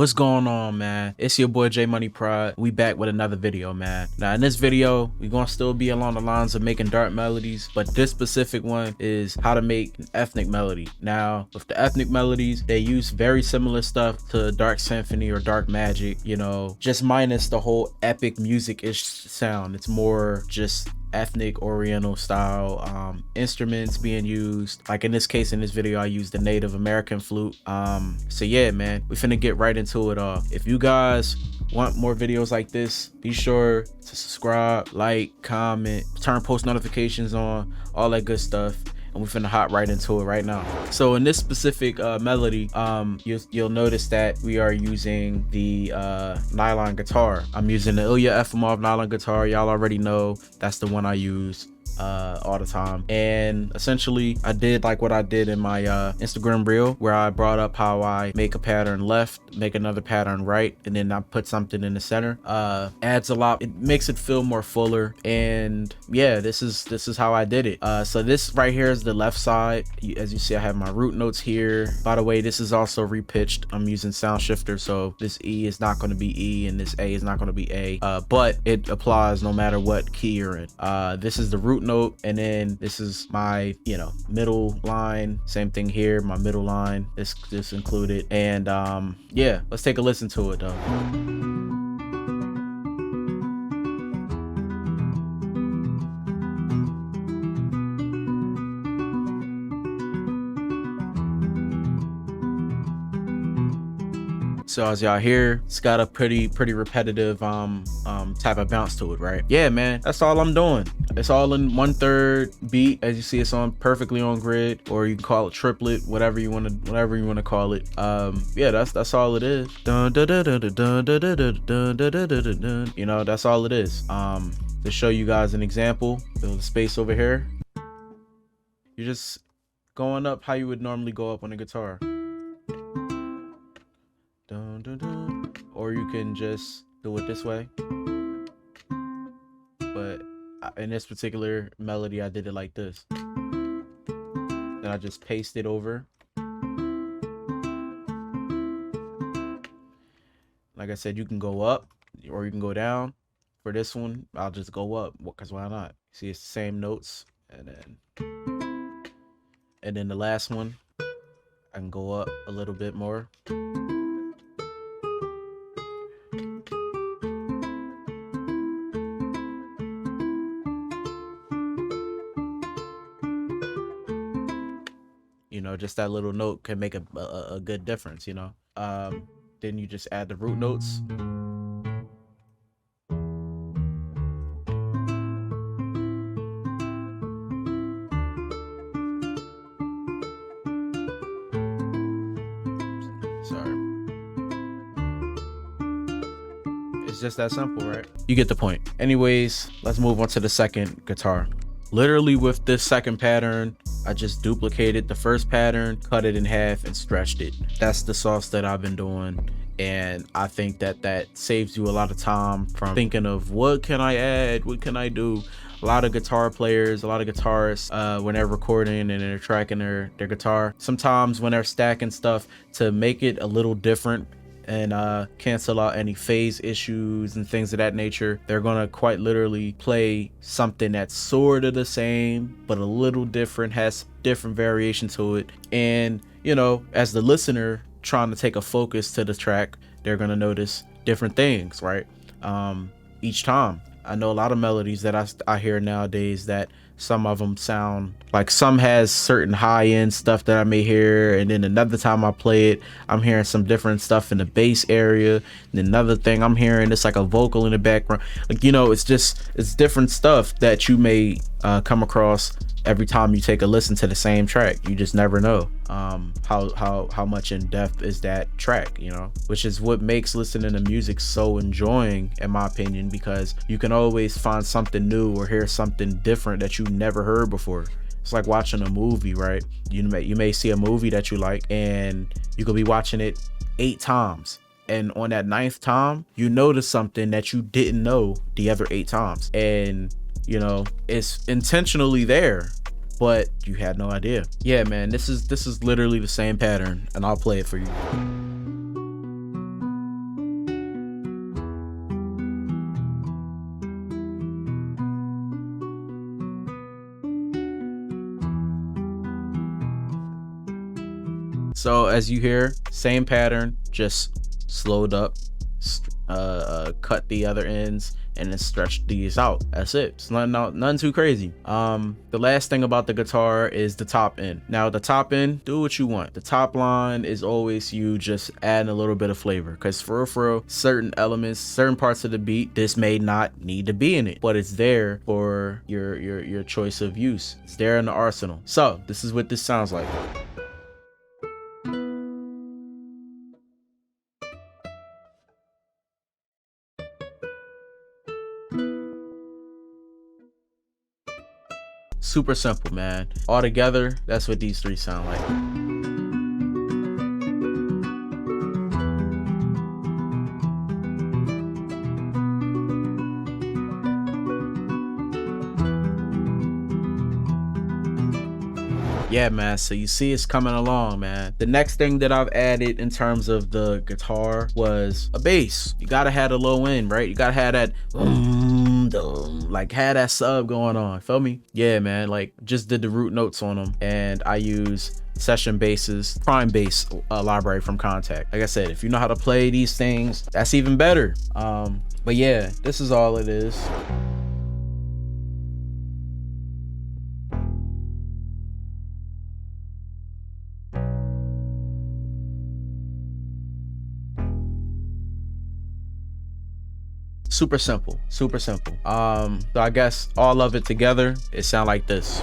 What's going on, man? It's your boy J Money Prod. We back with another video, man. Now in this video, we're gonna still be along the lines of making dark melodies, but this specific one is how to make an ethnic melody. Now with the ethnic melodies, they use very similar stuff to Dark Symphony or Dark Magic, you know, just minus the whole epic music-ish sound. It's more just ethnic oriental style instruments being used. Like in this case, in this video, I used the Native American flute. So yeah, man, we finna get right into it all. If you guys want more videos like this, be sure to subscribe, like, comment, turn post notifications on, all that good stuff, and we finna hop right into it right now. So in this specific melody, you'll notice that we are using the nylon guitar. I'm using the ILLYA EFIMOV nylon guitar. Y'all already know that's the one I use all the time. And essentially I did like what I did in my Instagram reel, where I brought up how I make a pattern left, make another pattern right, and then I put something in the center. Adds a lot, it makes it feel more fuller. And yeah, this is how I did it. So this right here is the left side. As you see, I have my root notes here. By the way, this is also repitched. I'm using sound shifter, so this E is not going to be E and this A is not going to be A, but it applies no matter what key you're in. This is the root note, and then this is my, you know, middle line. Same thing here, my middle line, this included. And yeah, let's take a listen to it though. So as y'all hear, it's got a pretty repetitive type of bounce to it, right? Yeah, man, that's all I'm doing. It's all in 1/3 beat. As you see, it's on perfectly on grid, or you can call it triplet, whatever you want to call it. Yeah, that's all it is. Dun, dun, dun, dun, dun, dun, dun, dun, dun, dun, dun, dun. You know, that's all it is. To show you guys an example, build a space over here. You're just going up how you would normally go up on a guitar. Dun, dun, dun. Or you can just do it this way, but in this particular melody I did it like this. Then I just paste it over. Like I said, you can go up or you can go down. For this one, I'll just go up, because why not? See, it's the same notes. And then the last one, I can go up a little bit more. You know, just that little note can make a good difference, you know. Then you just add the root notes. Sorry. It's just that simple, right? You get the point. Anyways, let's move on to the second guitar. Literally with this second pattern, I just duplicated the first pattern, cut it in half, and stretched it. That's the sauce that I've been doing. And I think that saves you a lot of time from thinking of what can I add, what can I do. A lot of guitar players, a lot of guitarists, when they're recording and they're tracking their guitar, sometimes when they're stacking stuff, to make it a little different and cancel out any phase issues and things of that nature, they're gonna quite literally play something that's sort of the same but a little different, has different variation to it. And you know, as the listener trying to take a focus to the track, they're gonna notice different things, right? Each time. I know a lot of melodies that I hear nowadays that some of them sound like, some has certain high-end stuff that I may hear, and then another time I play it, I'm hearing some different stuff in the bass area, and another thing I'm hearing, it's like a vocal in the background. Like, you know, it's different stuff that you may come across every time you take a listen to the same track. You just never know how much in depth is that track, you know, which is what makes listening to music so enjoying, in my opinion, because you can always find something new or hear something different that you never heard before. It's like watching a movie, right? You may see a movie that you like, and you could be watching it 8 times, and on that 9th time you notice something that you didn't know the other 8 times, and you know, it's intentionally there, but you had no idea. Yeah, man, this is literally the same pattern, and I'll play it for you. as you hear, same pattern, just slowed up, cut the other ends, and then stretch these out. That's it. It's nothing too crazy. The last thing about the guitar is the top end. Now the top end, do what you want. The top line is always you just adding a little bit of flavor, because for real, certain elements, certain parts of the beat, this may not need to be in it, but it's there for your choice of use. It's there in the arsenal. So this is what this sounds like. Super simple, man. All together, that's what these three sound like. Yeah, man, so you see it's coming along, man. The next thing that I've added in terms of the guitar was a bass. You gotta have a low end, right? You gotta have that like had that sub going on, feel me? Yeah, man, like just did the root notes on them, and I use session basses, prime bass library from Contact. Like I said, if you know how to play these things, that's even better. But yeah, this is all it is. Super simple, super simple. So I guess all of it together, it sound like this.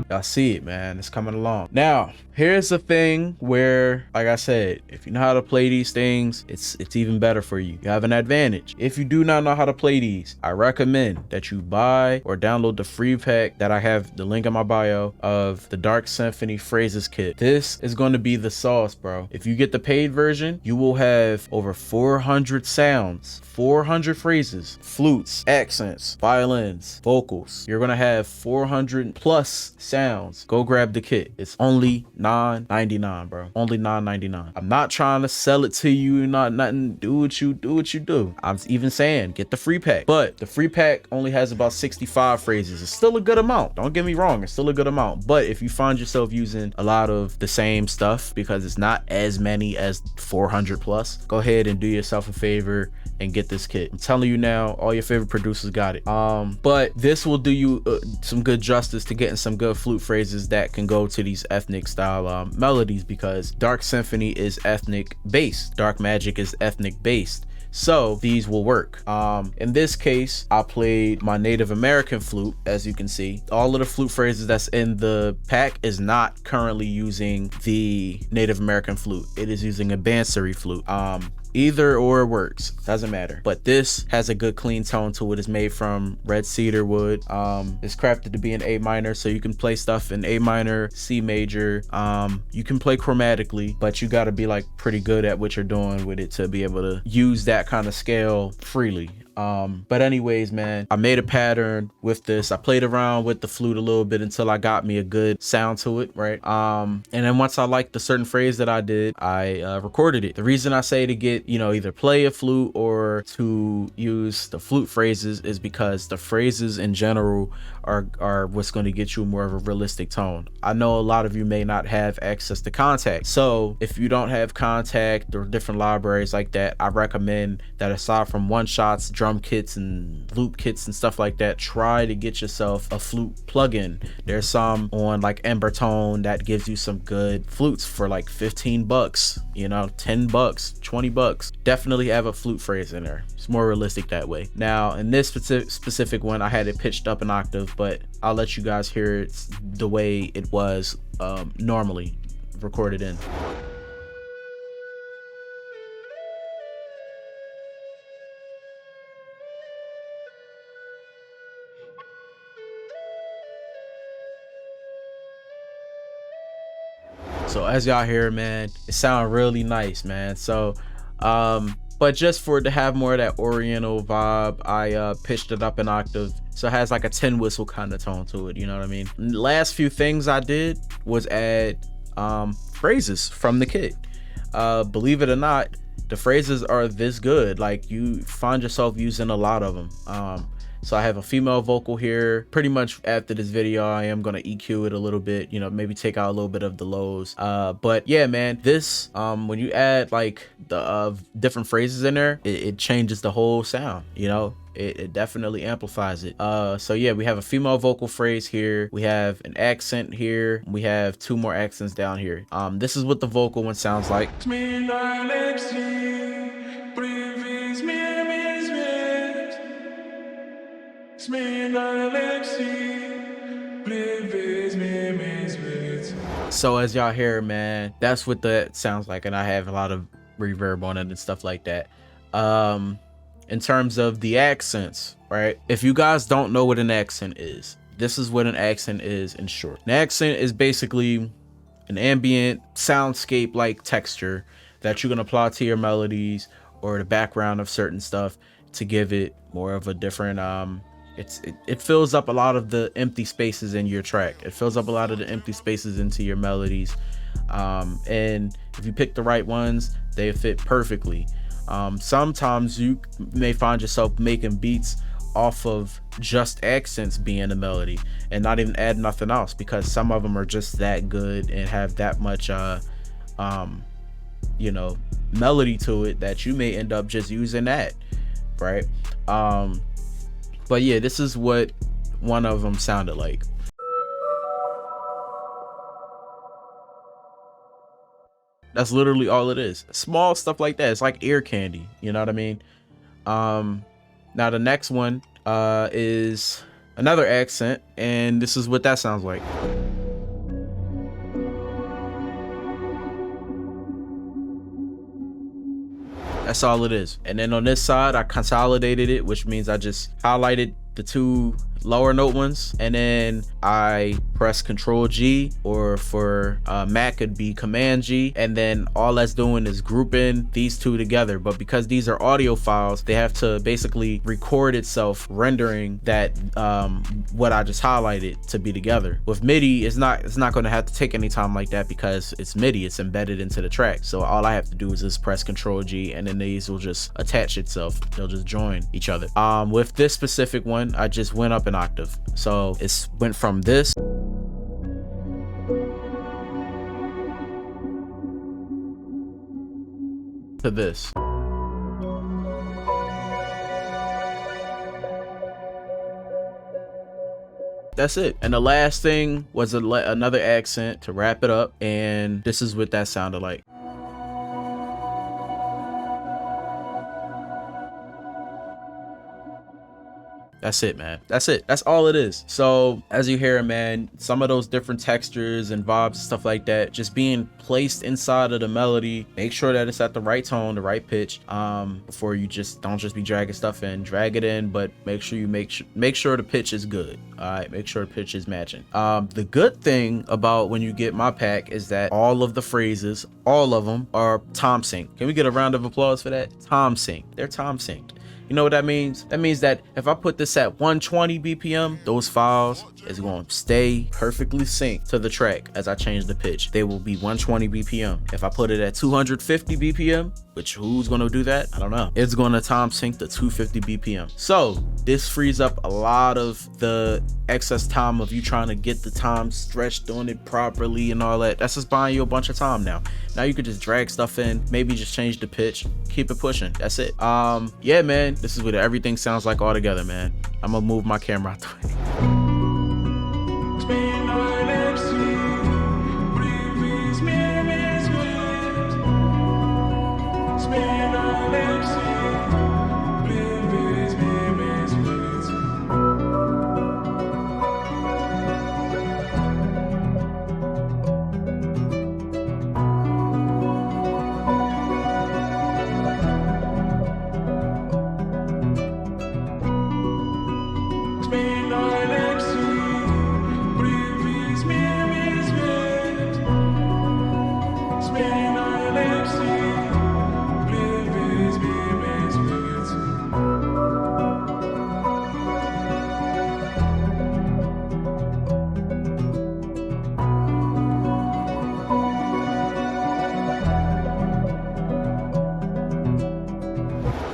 Y'all see it, man, it's coming along. Now here's the thing where, like I said, if you know how to play these things, it's even better for you. You have an advantage. If you do not know how to play these, I recommend that you buy or download the free pack that I have the link in my bio of the Dark Symphony Phrases Kit. This is going to be the sauce, bro. If you get the paid version, you will have over 400 sounds, 400 phrases, flutes, accents, violins, vocals. You're gonna have 400 plus sounds. Go grab the kit. It's only $9.99, bro. Only $9.99. I'm not trying to sell it to you, not nothing. Do what you do. I'm even saying get the free pack, but the free pack only has about 65 phrases. It's still a good amount. Don't get me wrong, it's still a good amount. But if you find yourself using a lot of the same stuff because it's not as many as 400 plus, go ahead and do yourself a favor and get this kit. I'm telling you now, all your favorite producers got it. But this will do you some good justice to getting some good flute phrases that can go to these ethnic style melodies, because Dark Symphony is ethnic based, Dark Magic is ethnic based, so these will work. In this case, I played my Native American flute. As you can see, all of the flute phrases that's in the pack is not currently using the Native American flute. It is using a Bansuri flute. Either or works, doesn't matter. But this has a good clean tone to it. It's made from red cedar wood. It's crafted to be in A minor, so you can play stuff in A minor, C major. You can play chromatically, but you gotta be like pretty good at what you're doing with it to be able to use that kind of scale freely. But anyways, man, I made a pattern with this. I played around with the flute a little bit until I got me a good sound to it, right? And then once I liked the certain phrase that I did, I recorded it. The reason I say to get, you know, either play a flute or to use the flute phrases is because the phrases in general are what's going to get you more of a realistic tone. I know a lot of you may not have access to Contact, so if you don't have Contact or different libraries like that, I recommend that aside from one shots, drum kits and loop kits and stuff like that, try to get yourself a flute plugin. There's some on like Embertone that gives you some good flutes for like 15 bucks, you know, 10 bucks, 20 bucks. Definitely have a flute phrase in there. It's more realistic that way. Now in this specific one, I had it pitched up an octave, but I'll let you guys hear it the way it was normally recorded in. So as y'all hear, man, it sounds really nice, man. So but just for it to have more of that oriental vibe, I pitched it up an octave, so it has like a tin whistle kind of tone to it, you know what I mean? Last few things I did was add phrases from the kit. Believe it or not, the phrases are this good. Like, you find yourself using a lot of them. So I have a female vocal here. Pretty much after this video, I am gonna EQ it a little bit, you know, maybe take out a little bit of the lows. But yeah, man, this when you add like the different phrases in there, it changes the whole sound, you know. It definitely amplifies it. So yeah, we have a female vocal phrase here, we have an accent here, we have 2 more accents down here. This is what the vocal one sounds like. So as y'all hear, man, that's what that sounds like, and I have a lot of reverb on it and stuff like that. In terms of the accents, right? If you guys don't know what an accent is, this is what an accent is in short. An accent is basically an ambient soundscape like texture that you can apply to your melodies or the background of certain stuff to give it more of a different it fills up a lot of the empty spaces in your track. It fills up a lot of the empty spaces into your melodies, and if you pick the right ones, they fit perfectly. Sometimes you may find yourself making beats off of just accents being a melody and not even add nothing else, because some of them are just that good and have that much you know, melody to it that you may end up just using that, right? But yeah, this is what one of them sounded like. That's literally all it is. Small stuff like that. It's like ear candy. You know what I mean? Now the next one is another accent, and this is what that sounds like. That's all it is. And then on this side, I consolidated it, which means I just highlighted the 2 lower note ones, and then I press Control G, or for Mac it'd be Command G, and then all that's doing is grouping these 2 together. But because these are audio files, they have to basically record itself rendering that what I just highlighted to be together. With MIDI, it's not going to have to take any time like that, because it's MIDI, it's embedded into the track. So all I have to do is just press Control G, and then these will just attach itself. They'll just join each other. With this specific one, I just went up an octave. So it went from this to this. That's it. And the last thing was another accent to wrap it up, and this is what that sounded like. That's it, man. That's it. That's all it is. So as you hear, man, some of those different textures and vibes, stuff like that, just being placed inside of the melody. Make sure that it's at the right tone, the right pitch, before you don't just be dragging stuff in. Drag it in, but make sure you make sure the pitch is good. All right, make sure the pitch is matching. The good thing about when you get my pack is that all of the phrases, all of them are time synced. Can we get a round of applause for that? Time synced. They're time synced. You know what that means? That means that if I put this at 120 BPM, those files is going to stay perfectly synced to the track as I change the pitch. They will be 120 BPM. If I put it at 250 BPM, which who's going to do that? I don't know. It's going to time sync to 250 BPM. So this frees up a lot of the excess time of you trying to get the time stretched on it properly and all that. That's just buying you a bunch of time now. Now you could just drag stuff in, maybe just change the pitch, keep it pushing. That's it. Yeah, man, this is what everything sounds like all together, man. I'm gonna move my camera out the way.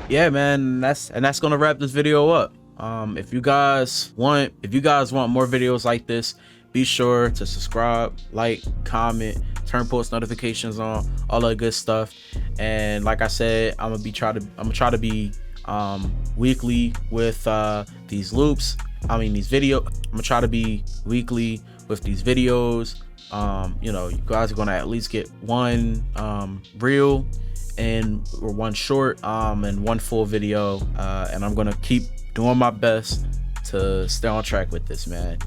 Yeah, man, that's gonna wrap this video up. If you guys want more videos like this, be sure to subscribe, like, comment, turn post notifications on, all that good stuff. And like I said, I'm gonna try to be weekly with these loops. These videos. I'm gonna try to be weekly with these videos. You know, you guys are gonna at least get one reel or one short and one full video, and I'm gonna keep doing my best to stay on track with this, man.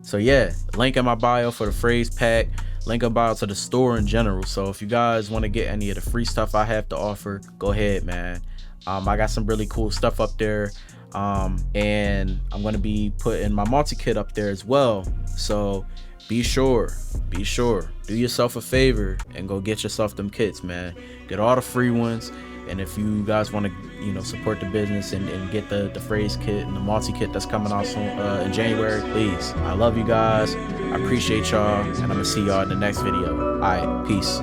So yeah, link in my bio for the phrase pack, link in bio to the store in general. So if you guys want to get any of the free stuff I have to offer, go ahead, man. I got some really cool stuff up there, and I'm going to be putting my multi-kit up there as well. So be sure, do yourself a favor and go get yourself them kits, man. Get all the free ones. And if you guys want to, you know, support the business and get the phrase kit and the multi-kit that's coming out soon in January, please. I love you guys. I appreciate y'all, and I'm gonna see y'all in the next video. All right, peace.